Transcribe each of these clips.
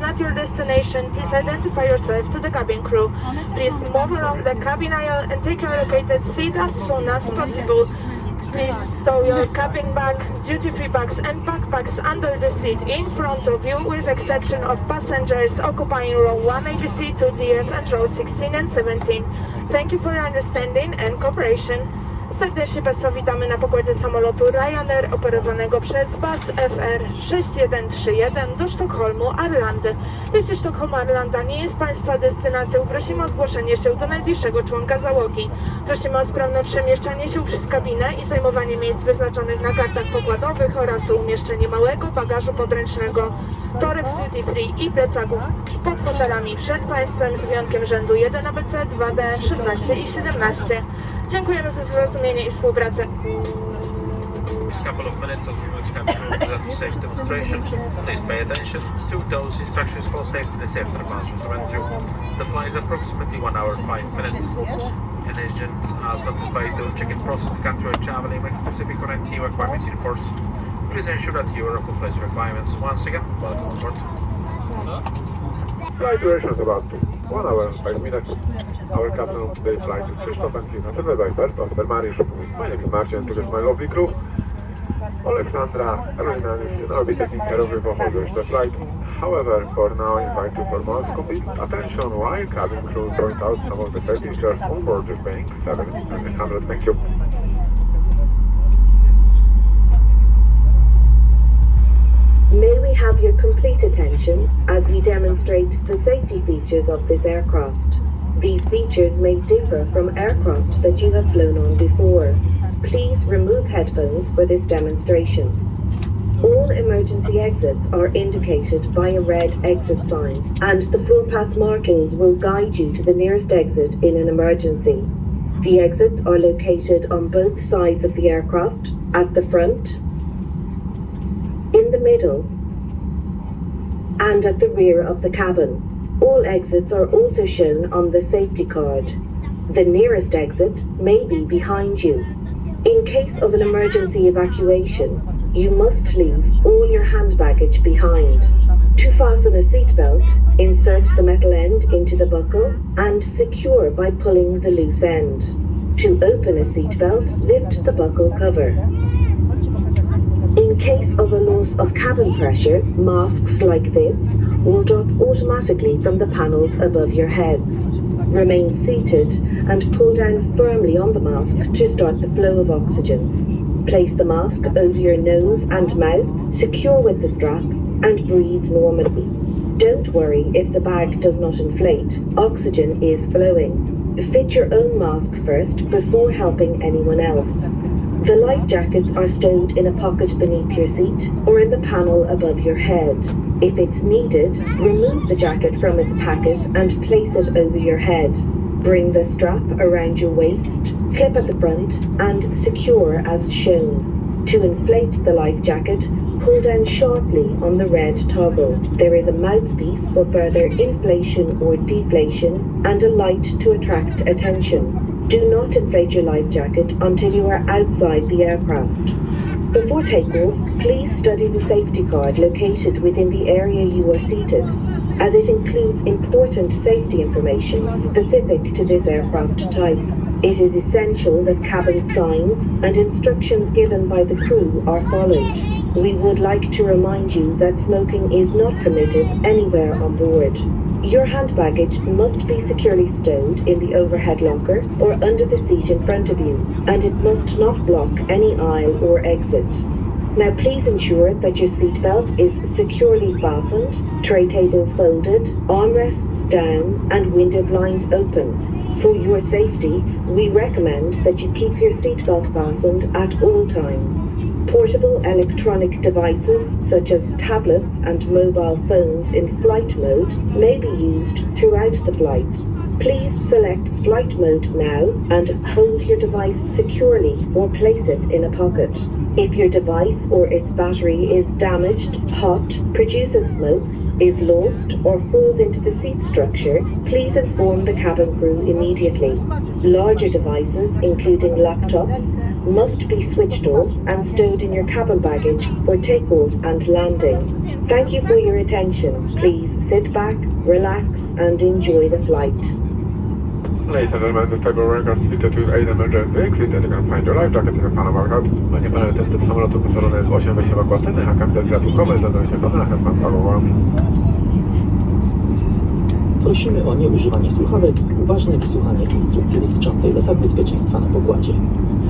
not your destination, please identify yourself to the cabin crew. Please move along the cabin aisle and take your allocated seat as soon as possible. Please stow your cabin bag, duty-free bags and backpacks under the seat in front of you, with exception of passengers occupying row 1 ABC, 2DF and row 16 and 17. Thank you for your understanding and cooperation. Serdecznie Państwa witamy na pokładzie samolotu Ryanair operowanego przez bus FR 6131 do Sztokholmu, Arlandy. Jeśli Sztokholm, Arlanda nie jest Państwa destynacją, prosimy o zgłoszenie się do najbliższego członka załogi. Prosimy o sprawne przemieszczanie się przez kabinę i zajmowanie miejsc wyznaczonych na kartach pokładowych oraz umieszczenie małego bagażu podręcznego, toreb duty free i plecaków pod fotelami przed Państwem, z wyjątkiem rzędu 1 ABC, 2D, 16 i 17. Dziękujemy za zrozumienie i współpracę. A couple of minutes as we will stand through the safe demonstration. Please pay attention to those instructions for safety and safety departures around you. The flight is approximately 1 hour 5 minutes. And agents are satisfied to check-in process to country or traveling with specific quarantine requirements in force. Please ensure that you are fulfill requirements. Once again, welcome aboard. Flight duration is about 1 hour and 5 minutes. Our captain on today's flight is Krzysztof and he's attended by first officer Mariusz. My name is Marcin, together with my lovely crew. Alexandra, Carolina and I'll be taking care of you for the flight. However, for now I invite you for more complete attention while cabin crew point out some of the safety features on board the Boeing 700. Thank you. May we have your complete attention as we demonstrate the safety features of this aircraft. These features may differ from aircraft that you have flown on before. Please remove headphones for this demonstration. All emergency exits are indicated by a red exit sign, and the footpath markings will guide you to the nearest exit in an emergency. The exits are located on both sides of the aircraft, at the front, in the middle, and at the rear of the cabin. All exits are also shown on the safety card. The nearest exit may be behind you. In case of an emergency evacuation, you must leave all your hand baggage behind. To fasten a seatbelt, insert the metal end into the buckle and secure by pulling the loose end. To open a seatbelt, lift the buckle cover. In case of a loss of cabin pressure, masks like this will drop automatically from the panels above your heads. Remain seated and pull down firmly on the mask to start the flow of oxygen. Place the mask over your nose and mouth, secure with the strap, and breathe normally. Don't worry if the bag does not inflate. Oxygen is flowing. Fit your own mask first before helping anyone else. The life jackets are stowed in a pocket beneath your seat or in the panel above your head. If it's needed, remove the jacket from its packet and place it over your head. Bring the strap around your waist, clip at the front, and secure as shown. To inflate the life jacket, pull down sharply on the red toggle. There is a mouthpiece for further inflation or deflation and a light to attract attention. Do not inflate your life jacket until you are outside the aircraft. Before takeoff, please study the safety card located within the area you are seated, as it includes important safety information specific to this aircraft type. It is essential that cabin signs and instructions given by the crew are followed. We would like to remind you that smoking is not permitted anywhere on board. Your hand baggage must be securely stowed in the overhead locker or under the seat in front of you, and it must not block any aisle or exit. Now please ensure that your seatbelt is securely fastened, tray table folded, armrests down, and window blinds open. For your safety, we recommend that you keep your seatbelt fastened at all times. Portable electronic devices, such as tablets and mobile phones in flight mode, may be used throughout the flight. Please select flight mode now and hold your device securely or place it in a pocket. If your device or its battery is damaged, hot, produces smoke, is lost or falls into the seat structure, please inform the cabin crew immediately. Larger devices, including laptops, must be switched off and stowed in your cabin baggage for takeoff and landing. Thank you for your attention. Please Sit back, relax, and enjoy the flight. Ladies and gentlemen, this type of records fitted with aid emergency. Clear you can find your life jacket in the panel workout. Panie panie, ten typ samolotu wyposażony jest w 8 wejść ewakuacyjnych, a kamizelki ratunkowe znajdują się w panelach, jak pan pakował. Prosimy o nieużywanie słuchawek, uważne wysłuchanie instrukcji dotyczącej zasad bezpieczeństwa na pokładzie.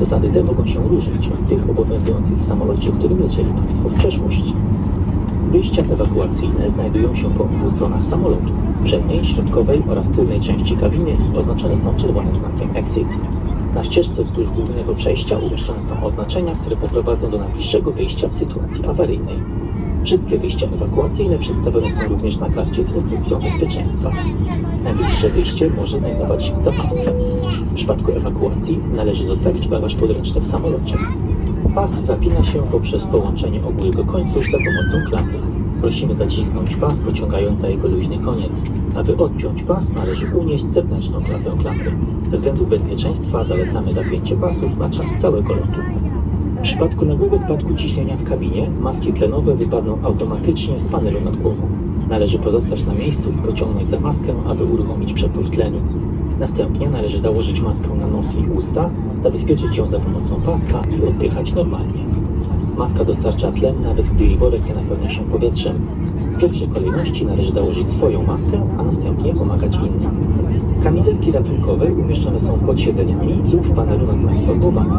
Zasady te mogą się różnić od tych obowiązujących w samolocie, w którym lecieli Państwo w przeszłości. Wyjścia ewakuacyjne znajdują się po obu stronach samolotu, przedniej, środkowej oraz tylnej części kabiny i oznaczone są czerwonym znakiem Exit. Na ścieżce wzdłuż głównego przejścia umieszczone są oznaczenia, które poprowadzą do najbliższego wyjścia w sytuacji awaryjnej. Wszystkie wyjścia ewakuacyjne przedstawione są również na karcie z instrukcją bezpieczeństwa. Najbliższe wyjście może znajdować się za pasem. W przypadku ewakuacji należy zostawić bagaż podręczny w samolocie. Pas zapina się poprzez połączenie obu jego końców za pomocą klamry. Prosimy zacisnąć pas, pociągając za jego luźny koniec. Aby odpiąć pas, należy unieść zewnętrzną klapę klamry. Ze względów bezpieczeństwa zalecamy zapięcie pasów na czas całego lotu. W przypadku nagłego spadku ciśnienia w kabinie, maski tlenowe wypadną automatycznie z panelu nad głową. Należy pozostać na miejscu i pociągnąć za maskę, aby uruchomić przepływ tlenu. Następnie należy założyć maskę na nos i usta, zabezpieczyć ją za pomocą paska i oddychać normalnie. Maska dostarcza tlen, nawet gdy jej worek nie napełnia się powietrzem. W pierwszej kolejności należy założyć swoją maskę, a następnie pomagać innym. Kamizelki ratunkowe umieszczone są pod siedzeniami lub w panelu nad Państwa głowami.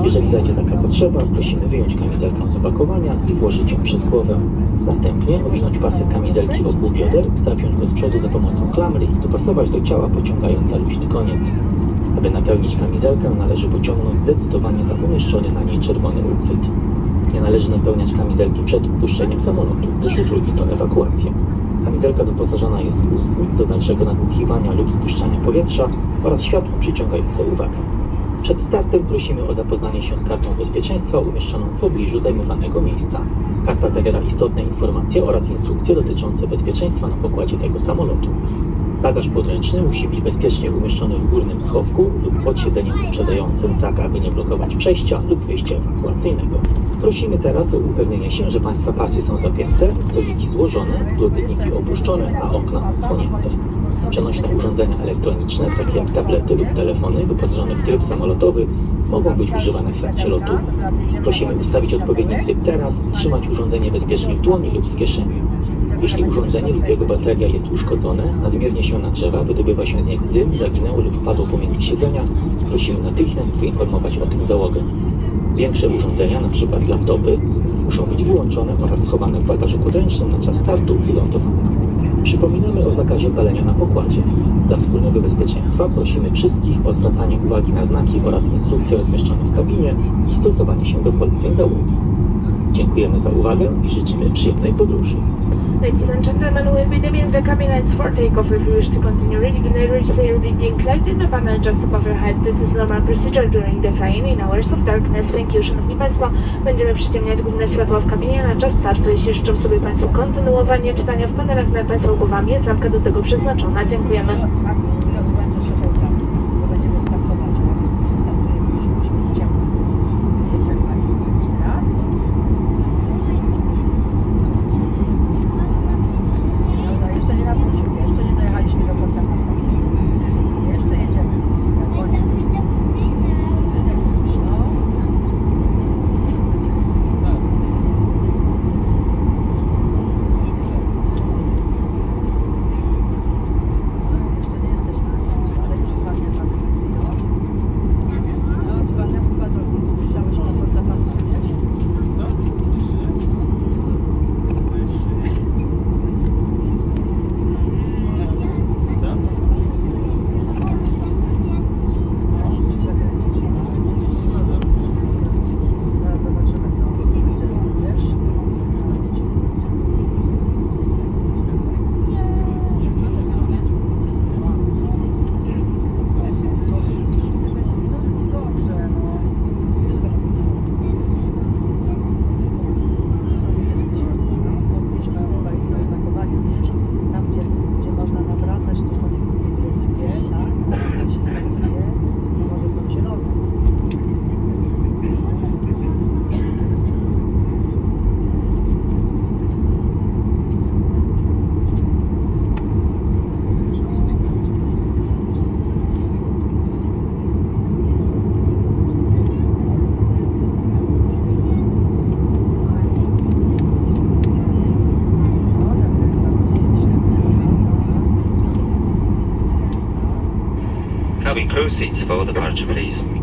Jeżeli zajdzie taka potrzeba, prosimy wyjąć kamizelkę z opakowania i włożyć ją przez głowę. Następnie owinąć pasek kamizelki wokół bioder, zapiąć go z przodu za pomocą klamry i dopasować do ciała, pociągając za luźny koniec. Aby napełnić kamizelkę, należy pociągnąć zdecydowanie za umieszczony na niej czerwony uchwyt. Nie należy napełniać kamizelki przed opuszczeniem samolotu, gdyż utrudni to ewakuację. Kamizelka wyposażona jest w ustnik do dalszego nadmuchiwania lub spuszczania powietrza oraz światło przyciągające uwagę. Przed startem prosimy o zapoznanie się z kartą bezpieczeństwa umieszczoną w pobliżu zajmowanego miejsca. Karta zawiera istotne informacje oraz instrukcje dotyczące bezpieczeństwa na pokładzie tego samolotu. Bagaż podręczny musi być bezpiecznie umieszczony w górnym schowku lub pod siedzeniem wyprzedzającym, tak aby nie blokować przejścia lub wyjścia ewakuacyjnego. Prosimy teraz o upewnienie się, że Państwa pasy są zapięte, stoliki złożone, odpowiedniki opuszczone, a okna odsłonięte. Przenośne urządzenia elektroniczne, takie jak tablety lub telefony wyposażone w tryb samolotowy, mogą być używane w trakcie lotu. Prosimy ustawić odpowiedni tryb teraz i trzymać urządzenie bezpiecznie w dłoni lub w kieszeni. Jeśli urządzenie lub jego bateria jest uszkodzone, nadmiernie się nagrzewa, wydobywa się z niego dym, zaginęło lub padło pomiędzy siedzenia, prosimy natychmiast poinformować o tym załogę. Większe urządzenia, np. laptopy, muszą być wyłączone oraz schowane w bagażu podręcznym na czas startu i lądowania. Przypominamy o zakazie palenia na pokładzie. Dla wspólnego bezpieczeństwa prosimy wszystkich o zwracanie uwagi na znaki oraz instrukcje rozmieszczone w kabinie i stosowanie się do poleceń załogi. Dziękujemy za uwagę i życzymy przyjemnej podróży. Ladies and gentlemen, we'll be dimming the cabin lights for takeoff. If you wish to continue reading the reading light in the panel just above your head. This is normal procedure during the flying in hours of darkness. Thank you, Szanowni Państwo. Będziemy przyciemniać główne światła w kabinie na czas startu. Jeśli życzą sobie Państwo kontynuowanie czytania w panelach nad Państwa głowami, jest lampka do tego przeznaczona. Dziękujemy. cabin crew seats for departure, please.